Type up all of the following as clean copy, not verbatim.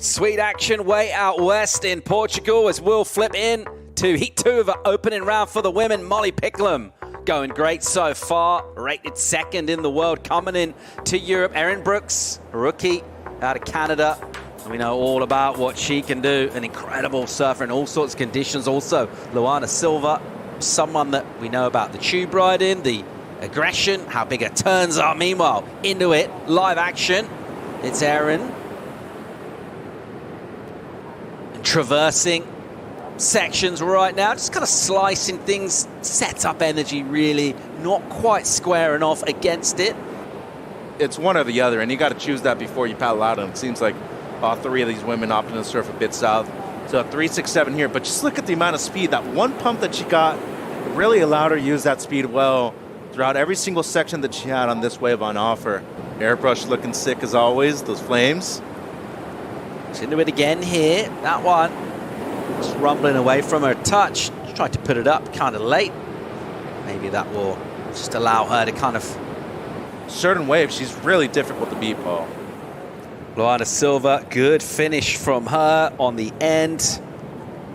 Sweet action way out west in Portugal as we'll flip in to Heat 2 of our opening round for the women. M.Picklum going great so far, rated second in the world coming in to Europe. Erin Brooks, rookie out of Canada. We know all about what she can do. An incredible surfer in all sorts of conditions. Also, L.Silva, someone that we know about the tube riding, the aggression, how big her turns are. Meanwhile, into it, live action. It's Erin. And traversing sections right now, just kind of slicing things, set up energy really, not quite squaring off against it. It's one or the other, and you got to choose that before you paddle out. And it seems like all three of these women opting to surf a bit south. So 367 here, but just look at the amount of speed. That one pump that she got really allowed her to use that speed well throughout every single section that she had on this wave on offer. Airbrush looking sick as always, those flames. She's into it again here, that one. Just rumbling away from her touch. She tried to put it up kind of late. Maybe that will just allow her to kind of... Certain waves, she's really difficult to beat, Paul. L.Silva, good finish from her on the end.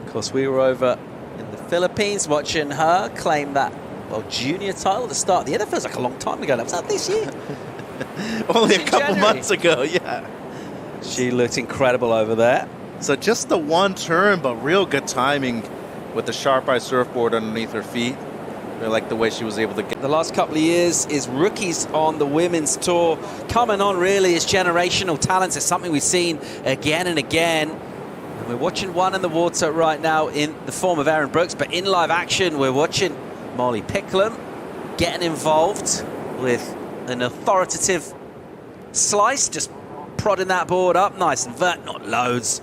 Of course, we were over in the Philippines watching her claim that, well, junior title at the start of the year. That feels like a long time ago. That was that this year. Only a couple months ago, yeah. She looked incredible over there. So just the one turn, but real good timing with the Sharp Eye surfboard underneath her feet. I like the way she was able to get. The last couple of years is rookies on the women's tour. Coming on really is generational talents. It's something we've seen again and again. And we're watching one in the water right now in the form of Erin Brooks, but in live action, we're watching M.Picklum getting involved with an authoritative slice, just prodding that board up nice and vert, not loads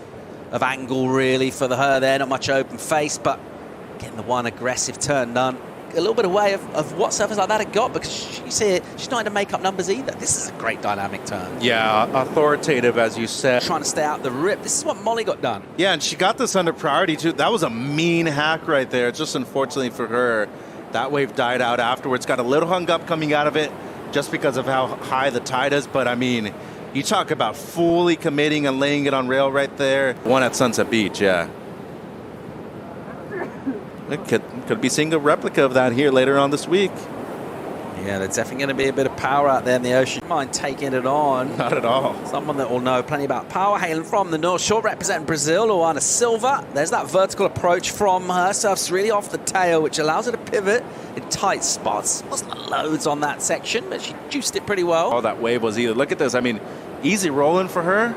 of angle really for her there, not much open face, but getting the one aggressive turn done. A little bit away of what surfers like that have got, because she's not going to make up numbers either. This is a great dynamic turn. Yeah, authoritative, as you said. Trying to stay out the rip. This is what Molly got done. Yeah, and she got this under priority, too. That was a mean hack right there. Just unfortunately for her, that wave died out afterwards. Got a little hung up coming out of it just because of how high the tide is. But, I mean, you talk about fully committing and laying it on rail right there. One at Sunset Beach, yeah. It could be seeing a replica of that here later on this week. Yeah, there's definitely going to be a bit of power out there in the ocean. Mind taking it on. Not at all. Someone that will know plenty about power. Hailing from the North Shore, representing Brazil, L.Silva. There's that vertical approach from her. Surfs really off the tail, which allows her to pivot in tight spots. Wasn't loads on that section, but she juiced it pretty well. Oh, that wave was either. Look at this. I mean, easy rolling for her.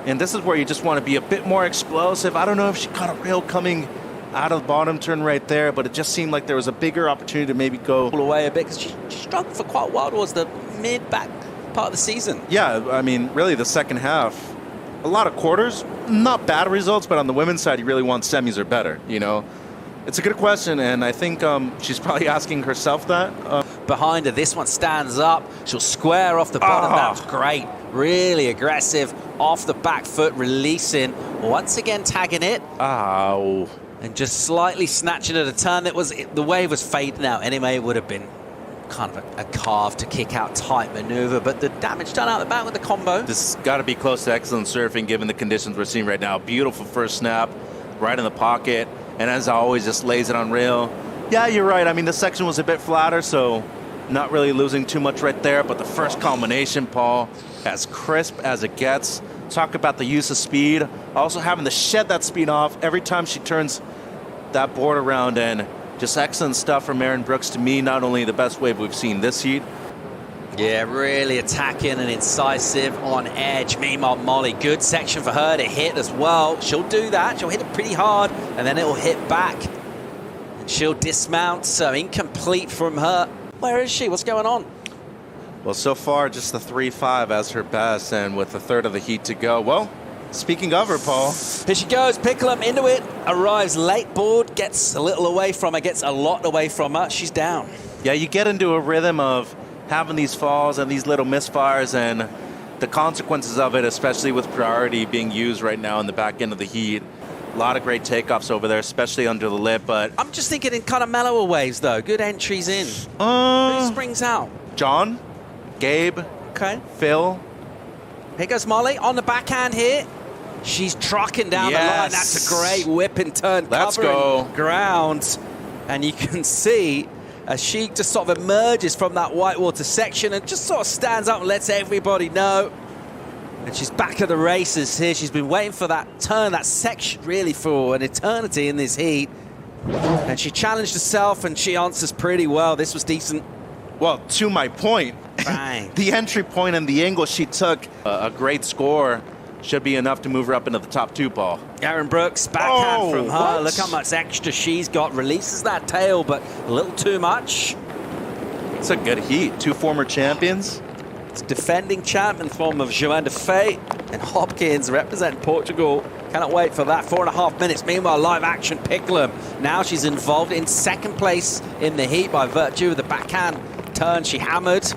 And this is where you just want to be a bit more explosive. I don't know if she caught a rail coming out of the bottom turn right there, but it just seemed like there was a bigger opportunity to maybe go away a bit, because she struggled for quite a while towards the mid-back part of the season. Yeah, I mean, really the second half, a lot of quarters, not bad results, but on the women's side, you really want semis or better, you know? It's a good question, and I think she's probably asking herself that. Behind her, this one stands up. She'll square off the bottom. That's great. Really aggressive off the back foot, releasing. Once again, tagging it. Ow. And just slightly snatching at a turn that was, the wave was fading out. Anyway, it would have been kind of a carve to kick out type maneuver, but the damage done out the back with the combo. This has got to be close to excellent surfing given the conditions we're seeing right now. Beautiful first snap, right in the pocket, and as always, just lays it on rail. Yeah, you're right. I mean, the section was a bit flatter, so not really losing too much right there, but the first combination, Paul, as crisp as it gets. Talk about the use of speed, also having to shed that speed off every time she turns that board around, and just excellent stuff from Erin Brooks. To me, not only the best wave we've seen this heat. Yeah, really attacking and incisive on edge. Meanwhile, Molly, good section for her to hit as well. She'll do that. She'll hit it pretty hard, and then it'll hit back. And she'll dismount, so incomplete from her. Where is she? What's going on? Well, so far, just the 3.5 as her best, and with a third of the heat to go. Well, speaking of her, Paul. Here she goes, Picklum into it, arrives late board, gets a little away from her, gets a lot away from her. She's down. Yeah, you get into a rhythm of having these falls and these little misfires, and the consequences of it, especially with priority being used right now in the back end of the heat. A lot of great takeoffs over there, especially under the lip, but... I'm just thinking in kind of mellower waves, though. Good entries in. Who springs out? John, Gabe, okay. Phil. Here goes Molly on the backhand here. She's trucking down Yes. the line. That's a great whip and turn. Let's covering go. ground. And you can see as she just sort of emerges from that whitewater section and just sort of stands up and lets everybody know. And she's back at the races here. She's been waiting for that turn, that section really for an eternity in this heat. And she challenged herself and she answers pretty well. This was decent. Well, to my point, Bang. the entry point and the angle she took, a great score, should be enough to move her up into the top 2, Paul. Erin Brooks, backhand Oh, from her. what? Look how much extra she's got. Releases that tail, but a little too much. It's a good heat. 2 former champions. It's defending champ in the form of Joanne de Fey and Hopkins representing Portugal. Cannot wait for that. 4.5 minutes. Meanwhile, live action Picklum. Now she's involved in second place in the heat by virtue of the backhand turn she hammered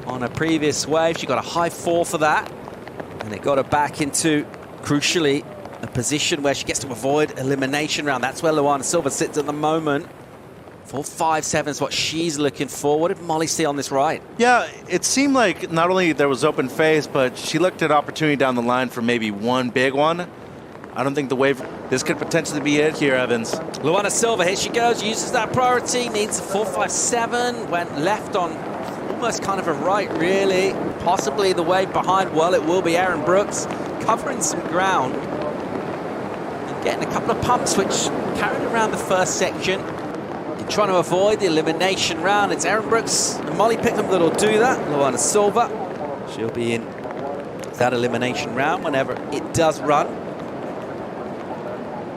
on a previous wave. She got a high 4 for that. And it got her back into, crucially, a position where she gets to avoid elimination round. That's where L.Silva sits at the moment. 4.57 is what she's looking for. What did Molly see on this ride? Yeah, it seemed like not only there was open face, but she looked at opportunity down the line for maybe one big one. I don't think the wave, this could potentially be it here, Evans. L.Silva, here she goes, uses that priority, needs a 4.57, went left on almost kind of a right, really. Possibly the wave behind, well, it will be Erin Brooks, covering some ground. And getting a couple of pumps, which carried around the first section. You're trying to avoid the elimination round. It's Erin Brooks and Molly Picklum that'll do that. Luana Silva, she'll be in that elimination round whenever it does run.